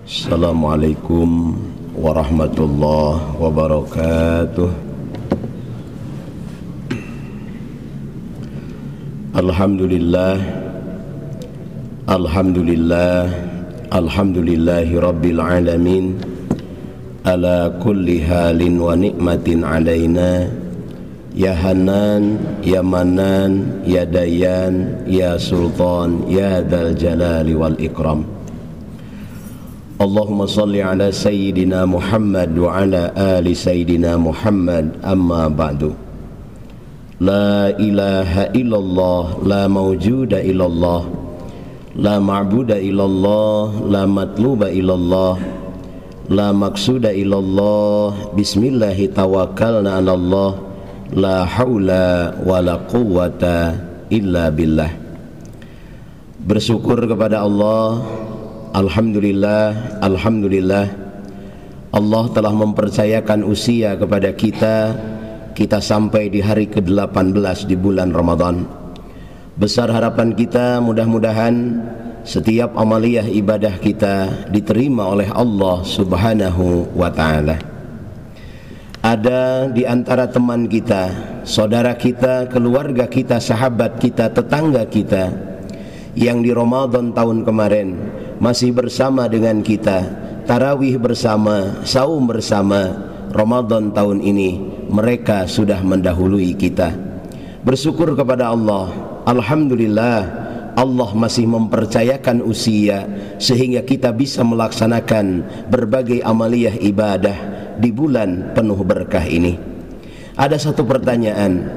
Assalamualaikum warahmatullahi wabarakatuh. Alhamdulillah, alhamdulillah, alhamdulillahi rabbil alamin, ala kulli halin wa ni'matin alaina, ya Hanan, ya Manan, ya Dayan, ya Sultan, ya Dzal Jalali wal Ikram. Allahumma salli ala Sayyidina Muhammad wa ala ali Sayyidina Muhammad, amma ba'du. La ilaha illallah, la mawjuda illallah, la ma'buda illallah, la matluba illallah, la maqsuda illallah. Bismillahi tawakkalna ala Allah, la haula wa la quwwata illa billah. Bersyukur kepada Allah. Alhamdulillah, alhamdulillah, Allah telah mempercayakan usia kepada kita. Kita sampai di hari ke-18 di bulan Ramadan. Besar harapan kita, mudah-mudahan setiap amaliyah ibadah kita diterima oleh Allah Subhanahu wa ta'ala. Ada di antara teman kita, saudara kita, keluarga kita, sahabat kita, tetangga kita yang di Ramadan tahun kemarin masih bersama dengan kita, tarawih bersama, saum bersama. Ramadan tahun ini mereka sudah mendahului kita. Bersyukur kepada Allah. Alhamdulillah, Allah masih mempercayakan usia sehingga kita bisa melaksanakan berbagai amaliyah ibadah di bulan penuh berkah ini. Ada satu pertanyaan,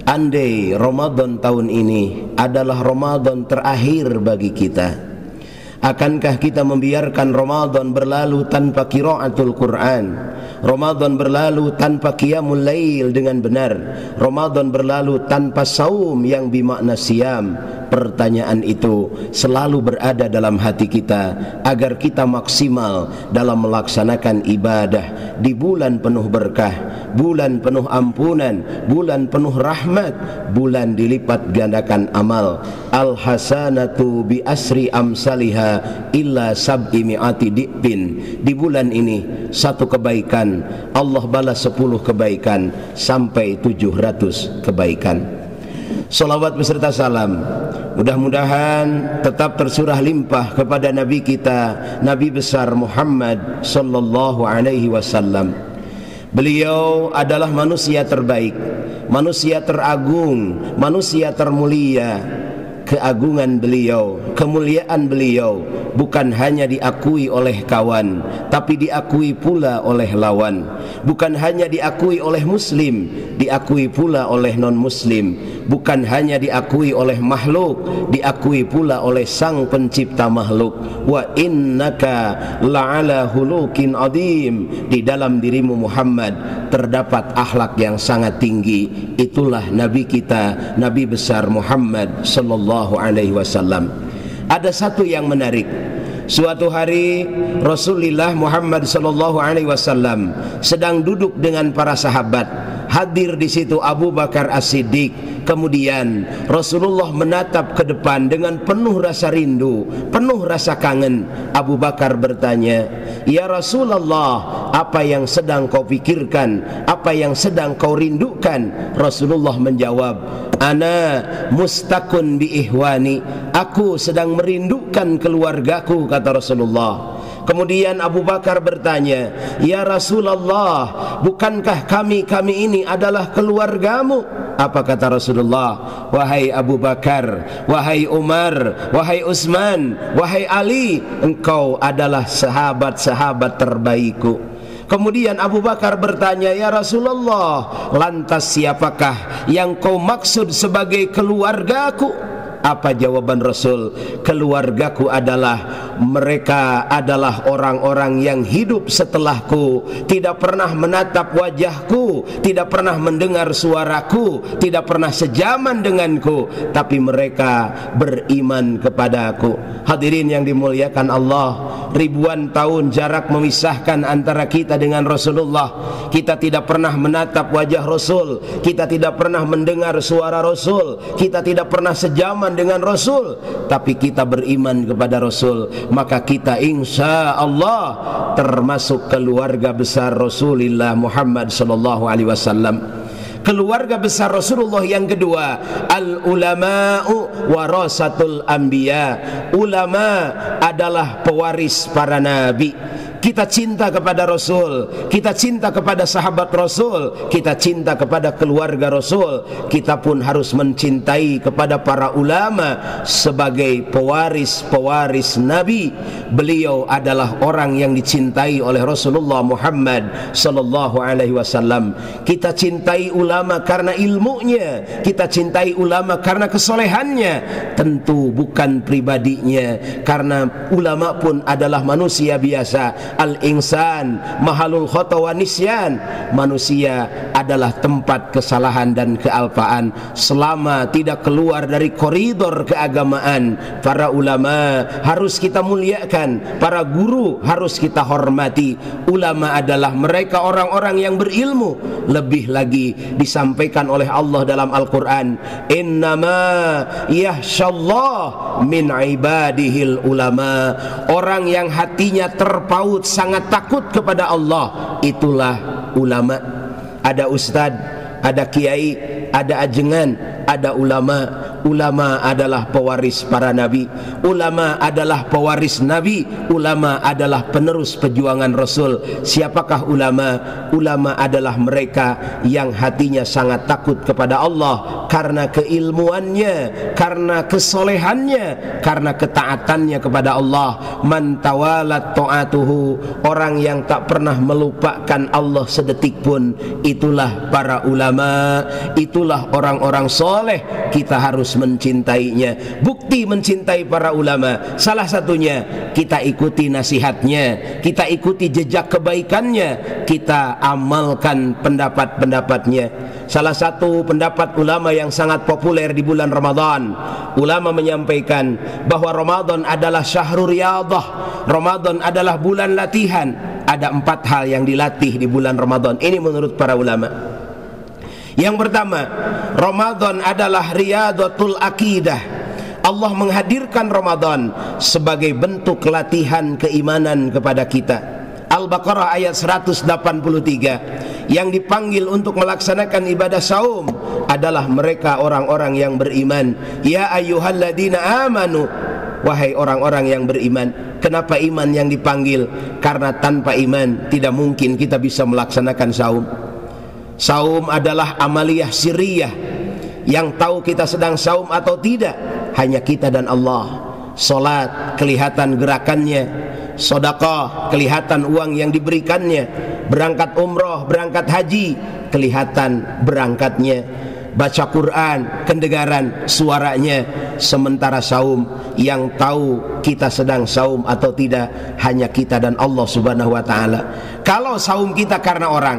andai Ramadan tahun ini adalah Ramadan terakhir bagi kita, akankah kita membiarkan Ramadan berlalu tanpa qiraatul Quran, Ramadan berlalu tanpa qiyamul lail dengan benar, Ramadan berlalu tanpa saum yang bermakna siam? Pertanyaan itu selalu berada dalam hati kita agar kita maksimal dalam melaksanakan ibadah di bulan penuh berkah, bulan penuh ampunan, bulan penuh rahmat, bulan dilipat gandakan amal. Al hasanatu bi asri amsaliha illa sab'i mi'ati di'bin. Di bulan ini satu kebaikan Allah balas 10 kebaikan sampai 700 kebaikan. Salawat beserta salam mudah-mudahan tetap tersurah limpah kepada Nabi kita, Nabi besar Muhammad sallallahu alaihi wasallam. Beliau adalah manusia terbaik, manusia teragung, manusia termulia. Keagungan beliau, kemuliaan beliau bukan hanya diakui oleh kawan, tapi diakui pula oleh lawan. Bukan hanya diakui oleh muslim, diakui pula oleh non-muslim. Bukan hanya diakui oleh makhluk, diakui pula oleh sang pencipta makhluk. Wa innaka la'ala hulukin adim. Di dalam dirimu Muhammad terdapat akhlak yang sangat tinggi. Itulah Nabi kita, Nabi besar Muhammad sallallahu alaihi wasallam. Ada satu yang menarik. Suatu hari Rasulullah Muhammad sallallahu alaihi wasallam sedang duduk dengan para sahabat. Hadir di situ Abu Bakar As-Siddiq. Kemudian Rasulullah menatap ke depan dengan penuh rasa rindu, penuh rasa kangen. Abu Bakar bertanya, "Ya Rasulullah, apa yang sedang kau pikirkan? Apa yang sedang kau rindukan?" Rasulullah menjawab, "Ana mustakun bi ihwani." Aku sedang merindukan keluargaku, kata Rasulullah. Kemudian Abu Bakar bertanya, "Ya Rasulullah, bukankah kami ini adalah keluargamu?" Apa kata Rasulullah? "Wahai Abu Bakar, wahai Umar, wahai Utsman, wahai Ali, engkau adalah sahabat-sahabat terbaikku." Kemudian Abu Bakar bertanya, "Ya Rasulullah, lantas siapakah yang kau maksud sebagai keluargaku?" Apa jawaban Rasul? "Keluargaku adalah mereka adalah orang-orang yang hidup setelahku, tidak pernah menatap wajahku, tidak pernah mendengar suaraku, tidak pernah sejaman denganku, tapi mereka beriman kepadaku." Hadirin yang dimuliakan Allah, ribuan tahun jarak memisahkan antara kita dengan Rasulullah. Kita tidak pernah menatap wajah Rasul, kita tidak pernah mendengar suara Rasul, kita tidak pernah sejaman dengan Rasul, tapi kita beriman kepada Rasul, maka kita insya Allah termasuk keluarga besar Rasulullah Muhammad sallallahu alaihi wasallam. Keluarga besar Rasulullah yang kedua, al-ulama'u warasatul anbiya. Ulama adalah pewaris para nabi. Kita cinta kepada Rasul, kita cinta kepada sahabat Rasul, kita cinta kepada keluarga Rasul. Kita pun harus mencintai kepada para ulama sebagai pewaris-pewaris Nabi. Beliau adalah orang yang dicintai oleh Rasulullah Muhammad sallallahu alaihi wasallam. Kita cintai ulama karena ilmunya, kita cintai ulama karena kesolehannya, tentu bukan pribadinya, karena ulama pun adalah manusia biasa. Al-insan mahalul khata wa nisyan. Manusia adalah tempat kesalahan dan kealpaan. Selama tidak keluar dari koridor keagamaan, para ulama harus kita muliakan, para guru harus kita hormati. Ulama adalah mereka orang-orang yang berilmu. Lebih lagi disampaikan oleh Allah dalam Al-Quran, innama yahsyallah min ibadihil ulama. Orang yang hatinya terpaut sangat takut kepada Allah, itulah ulama. Ada ustadz, ada kiai, ada ajengan, ada ulama. Ulama adalah pewaris para nabi. Ulama adalah pewaris nabi. Ulama adalah penerus perjuangan Rasul. Siapakah ulama? Ulama adalah mereka yang hatinya sangat takut kepada Allah karena keilmuannya, karena kesolehannya, karena ketaatannya kepada Allah. Man tawalat ta'atuhu, orang yang tak pernah melupakan Allah sedetik pun, itulah para ulama, itulah orang-orang soleh. Kita harus mencintainya. Bukti mencintai para ulama, salah satunya kita ikuti nasihatnya, kita ikuti jejak kebaikannya, kita amalkan pendapat-pendapatnya. Salah satu pendapat ulama yang sangat populer di bulan Ramadan, ulama menyampaikan bahwa Ramadan adalah syahrul riyadah, Ramadan adalah bulan latihan. Ada 4 hal yang dilatih di bulan Ramadan. Ini menurut para ulama. Yang pertama, Ramadan adalah riyadatul akidah. Allah menghadirkan Ramadan sebagai bentuk latihan keimanan kepada kita. Al-Baqarah ayat 183. Yang dipanggil untuk melaksanakan ibadah saum adalah mereka orang-orang yang beriman. Ya ayyuhalladzina amanu, wahai orang-orang yang beriman. Kenapa iman yang dipanggil? Karena tanpa iman tidak mungkin kita bisa melaksanakan saum. Saum adalah amaliyah sirriyah. Yang tahu kita sedang saum atau tidak hanya kita dan Allah. Salat kelihatan gerakannya, sedekah kelihatan uang yang diberikannya, berangkat umroh, berangkat haji kelihatan berangkatnya, baca Quran kedengaran suaranya. Sementara saum, yang tahu kita sedang saum atau tidak hanya kita dan Allah Subhanahu wa taala. Kalau saum kita karena orang,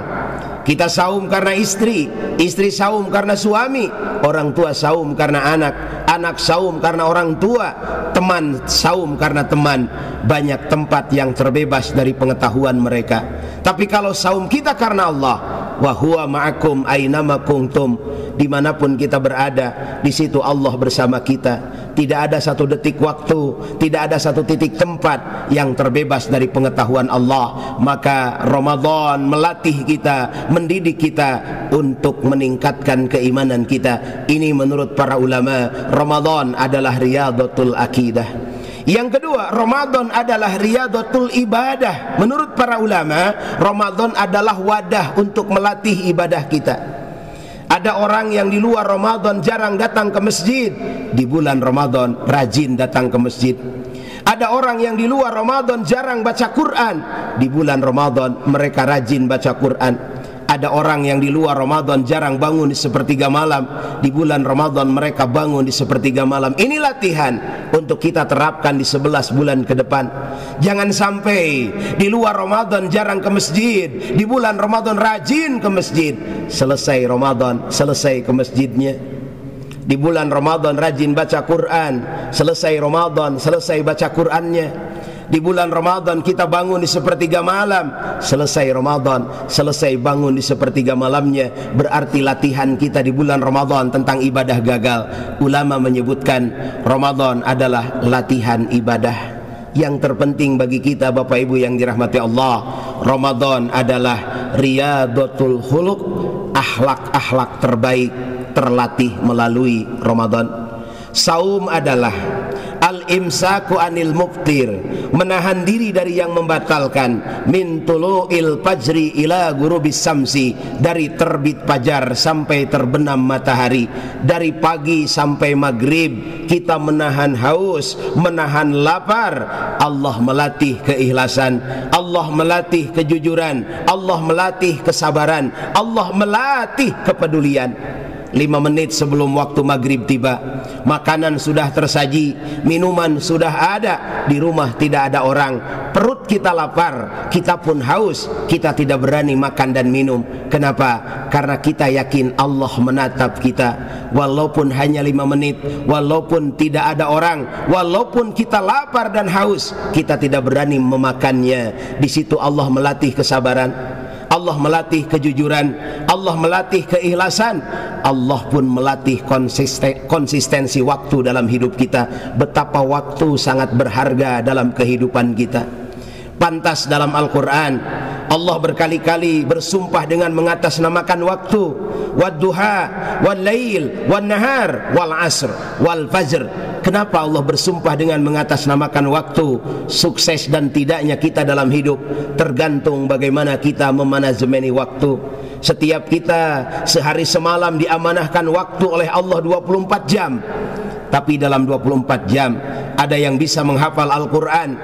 kita saum karena istri, istri saum karena suami, orang tua saum karena anak, anak saum karena orang tua, teman saum karena teman. Banyak tempat yang terbebas dari pengetahuan mereka. Tapi kalau saum kita karena Allah, wa huwa ma'akum ainama kuntum, dimanapun kita berada, di situ Allah bersama kita. Tidak ada satu detik waktu, tidak ada satu titik tempat yang terbebas dari pengetahuan Allah. Maka Ramadan melatih kita, mendidik kita untuk meningkatkan keimanan kita. Ini menurut para ulama, Ramadan adalah riyadatul akidah. Yang kedua, Ramadan adalah riyadatul ibadah. Menurut para ulama, Ramadan adalah wadah untuk melatih ibadah kita. Ada orang yang di luar Ramadan jarang datang ke masjid, di bulan Ramadan rajin datang ke masjid. Ada orang yang di luar Ramadan jarang baca Quran, di bulan Ramadan mereka rajin baca Quran. Ada orang yang di luar Ramadan jarang bangun di sepertiga malam, di bulan Ramadan mereka bangun di sepertiga malam. Ini latihan untuk kita terapkan di 11 bulan ke depan. Jangan sampai di luar Ramadan jarang ke masjid, di bulan Ramadan rajin ke masjid. Selesai Ramadan, selesai ke masjidnya. Di bulan Ramadan rajin baca Quran, selesai Ramadan, selesai baca Qurannya. Di bulan Ramadan kita bangun di sepertiga malam. Selesai Ramadan, selesai bangun di sepertiga malamnya, berarti latihan kita di bulan Ramadan tentang ibadah gagal. Ulama menyebutkan Ramadan adalah latihan ibadah. Yang terpenting bagi kita Bapak Ibu yang dirahmati Allah, Ramadan adalah riyadatul khuluq, akhlak-akhlak terbaik terlatih melalui Ramadan. Saum adalah al-imsaku anil muftir, menahan diri dari yang membatalkan, min tulu'il fajri ila ghurubis samsi, dari terbit fajar sampai terbenam matahari, dari pagi sampai maghrib kita menahan haus, menahan lapar. Allah melatih keikhlasan, Allah melatih kejujuran, Allah melatih kesabaran, Allah melatih kepedulian. 5 menit sebelum waktu maghrib tiba, makanan sudah tersaji, minuman sudah ada, di rumah tidak ada orang, perut kita lapar, kita pun haus, kita tidak berani makan dan minum. Kenapa? Karena kita yakin Allah menatap kita. Walaupun hanya 5 menit, walaupun tidak ada orang, walaupun kita lapar dan haus, kita tidak berani memakannya. Di situ Allah melatih kesabaran, Allah melatih kejujuran, Allah melatih keikhlasan, Allah pun melatih konsistensi waktu dalam hidup kita. Betapa waktu sangat berharga dalam kehidupan kita. Pantas dalam Al-Quran Allah berkali-kali bersumpah dengan mengatasnamakan waktu. Wadduha, wal lail, wan nahar, wal asr, wal fajr. Kenapa Allah bersumpah dengan mengatasnamakan waktu? Sukses dan tidaknya kita dalam hidup tergantung bagaimana kita memanajemeni waktu. Setiap kita sehari semalam diamanahkan waktu oleh Allah 24 jam. Tapi dalam 24 jam ada yang bisa menghafal Al-Quran,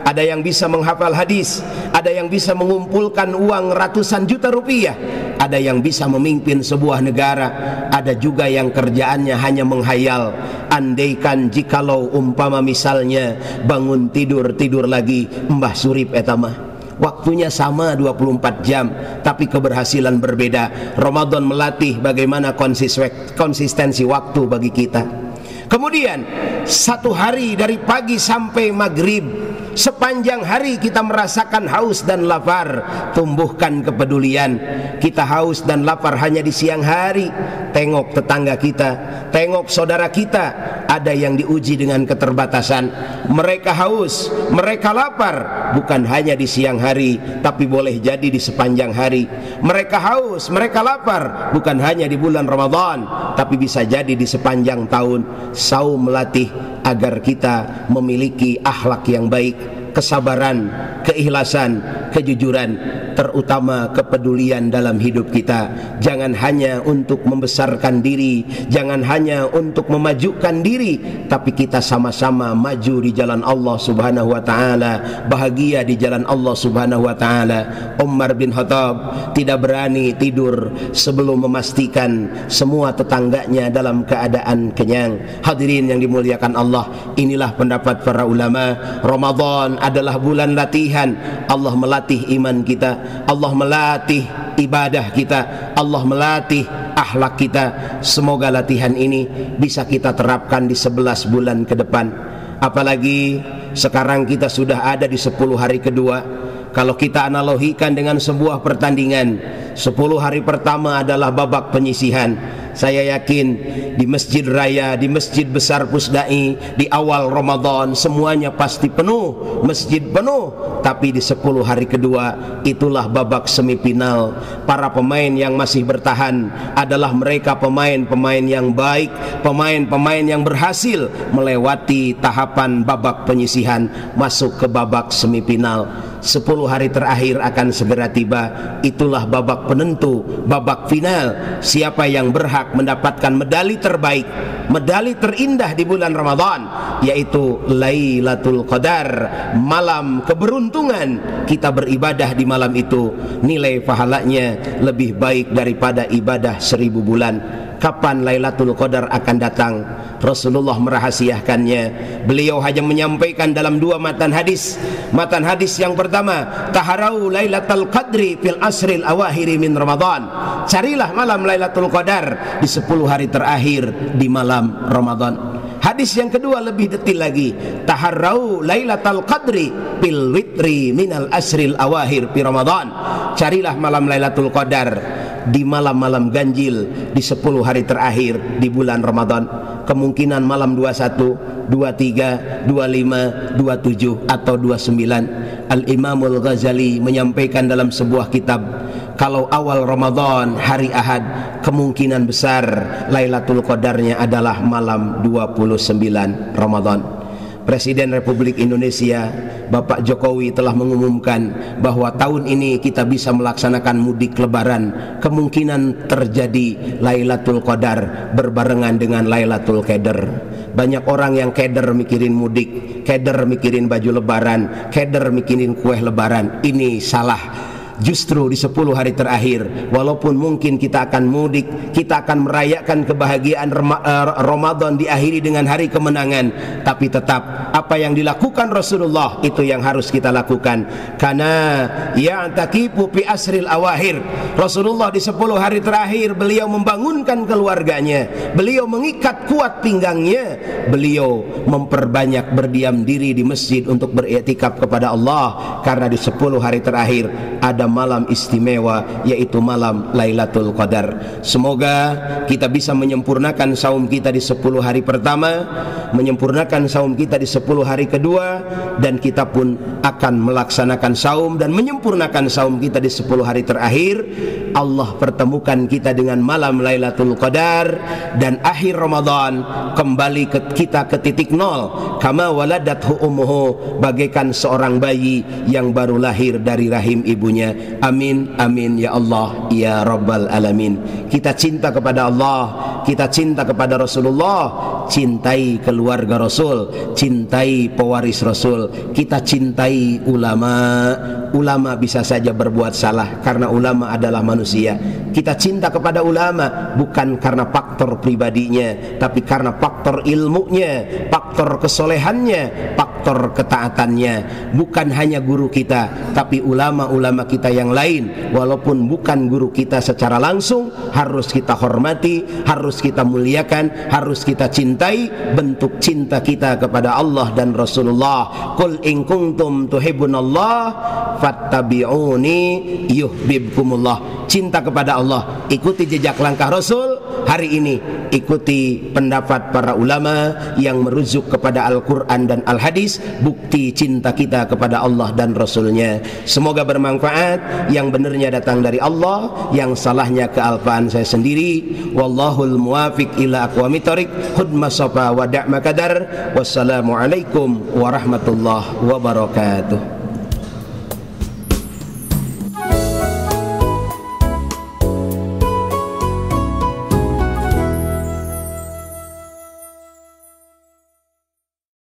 ada yang bisa menghafal hadis, ada yang bisa mengumpulkan uang ratusan juta rupiah, ada yang bisa memimpin sebuah negara, ada juga yang kerjaannya hanya menghayal. Andaikan jikalau umpama misalnya bangun tidur lagi, Mbah Surip etamah. Waktunya sama 24 jam, tapi keberhasilan berbeda. Ramadan melatih bagaimana konsistensi waktu bagi kita. Kemudian 1 hari dari pagi sampai maghrib, sepanjang hari kita merasakan haus dan lapar. Tumbuhkan kepedulian. Kita haus dan lapar hanya di siang hari. Tengok tetangga kita, tengok saudara kita, ada yang diuji dengan keterbatasan. Mereka haus, mereka lapar, bukan hanya di siang hari, tapi boleh jadi di sepanjang hari. Mereka haus, mereka lapar, bukan hanya di bulan Ramadan, tapi bisa jadi di sepanjang tahun. Saum melatih agar kita memiliki akhlak yang baik, kesabaran, keikhlasan, kejujuran, terutama kepedulian dalam hidup kita. Jangan hanya untuk membesarkan diri, jangan hanya untuk memajukan diri, tapi kita sama-sama maju di jalan Allah Subhanahu wa taala, bahagia di jalan Allah Subhanahu wa taala. Umar bin Khattab tidak berani tidur sebelum memastikan semua tetangganya dalam keadaan kenyang. Hadirin yang dimuliakan Allah, inilah pendapat para ulama. Ramadan adalah bulan latihan. Allah melatih iman kita, Allah melatih ibadah kita, Allah melatih akhlak kita. Semoga latihan ini bisa kita terapkan di 11 bulan ke depan. Apalagi sekarang kita sudah ada di 10 hari kedua. Kalau kita analogikan dengan sebuah pertandingan, 10 hari pertama adalah babak penyisihan. Saya yakin di masjid raya, di masjid besar Pusdai, di awal Ramadan semuanya pasti penuh, masjid penuh. Tapi di 10 hari kedua itulah babak semifinal. Para pemain yang masih bertahan adalah mereka pemain-pemain yang baik, pemain-pemain yang berhasil melewati tahapan babak penyisihan, masuk ke babak semifinal. 10 hari terakhir akan segera tiba. Itulah babak penentu, babak final. Siapa yang berhak mendapatkan medali terbaik, medali terindah di bulan Ramadan, yaitu Lailatul Qadar, malam keberuntungan. Kita beribadah di malam itu, nilai pahalanya lebih baik daripada ibadah 1000 bulan. Kapan Lailatul Qadar akan datang? Rasulullah merahasiakannya. Beliau hanya menyampaikan dalam 2 matan hadis. Matan hadis yang pertama, taharau Lailatul Qadri fil asril awahiri min Ramadan. Carilah malam Lailatul Qadar di 10 hari terakhir di malam Ramadan. Hadis yang kedua lebih detil lagi, taharrau lailatul qadri fil witri minal asril awahir fi Ramadan. Carilah malam Lailatul Qadar di malam-malam ganjil di 10 hari terakhir di bulan Ramadan. Kemungkinan malam 21, 23, 25, 27 atau 29. Al-Imamul Ghazali menyampaikan dalam sebuah kitab, kalau awal Ramadan hari Ahad, kemungkinan besar Lailatul Qadarnya adalah malam 29 Ramadan. Presiden Republik Indonesia Bapak Jokowi telah mengumumkan bahwa tahun ini kita bisa melaksanakan mudik lebaran. Kemungkinan terjadi Lailatul Qadar berbarengan dengan Lailatul Qadar. Banyak orang yang keder mikirin mudik, keder mikirin baju lebaran, keder mikirin kue lebaran. Ini salah. Justru di 10 hari terakhir, walaupun mungkin kita akan mudik, kita akan merayakan kebahagiaan Ramadan diakhiri dengan hari kemenangan, tapi tetap apa yang dilakukan Rasulullah itu yang harus kita lakukan. Karena ya'takifu fi asril awahir, Rasulullah di 10 hari terakhir beliau membangunkan keluarganya, beliau mengikat kuat pinggangnya, beliau memperbanyak berdiam diri di masjid untuk beriktikaf kepada Allah. Karena di 10 hari terakhir ada malam istimewa, yaitu malam Lailatul Qadar. Semoga kita bisa menyempurnakan saum kita di 10 hari pertama, menyempurnakan saum kita di 10 hari kedua, dan kita pun akan melaksanakan saum dan menyempurnakan saum kita di 10 hari terakhir. Allah pertemukan kita dengan malam Lailatul Qadar, dan akhir Ramadan kembali kita ke titik nol, kama waladathu ummuhu, bagaikan seorang bayi yang baru lahir dari rahim ibunya. Amin, amin ya Allah ya Rabbal Alamin. Kita cinta kepada Allah, kita cinta kepada Rasulullah, cintai keluarga Rasul, cintai pewaris Rasul, kita cintai ulama. Ulama bisa saja berbuat salah karena ulama adalah manusia. Kita cinta kepada ulama bukan karena faktor pribadinya, tapi karena faktor ilmunya, faktor kesolehannya, faktor ketaatannya. Bukan hanya guru kita, tapi ulama-ulama kita yang lain, walaupun bukan guru kita secara langsung, harus kita hormati, harus kita muliakan, harus kita cintai. Bentuk cinta kita kepada Allah dan Rasulullah. Qul in kuntum tuhibbunallah fattabi'uni yuhibbukumullah. Cinta kepada Allah, ikuti jejak langkah Rasul. Hari ini ikuti pendapat para ulama yang merujuk kepada Al-Quran dan Al-Hadis, bukti cinta kita kepada Allah dan Rasulnya. Semoga bermanfaat. Yang benarnya datang dari Allah, yang salahnya kealpaan saya sendiri. Wallahul muwafiq ila aqwamit thoriq. Hudma safa wa da'ma kadar. Wassalamualaikum warahmatullahi wabarakatuh.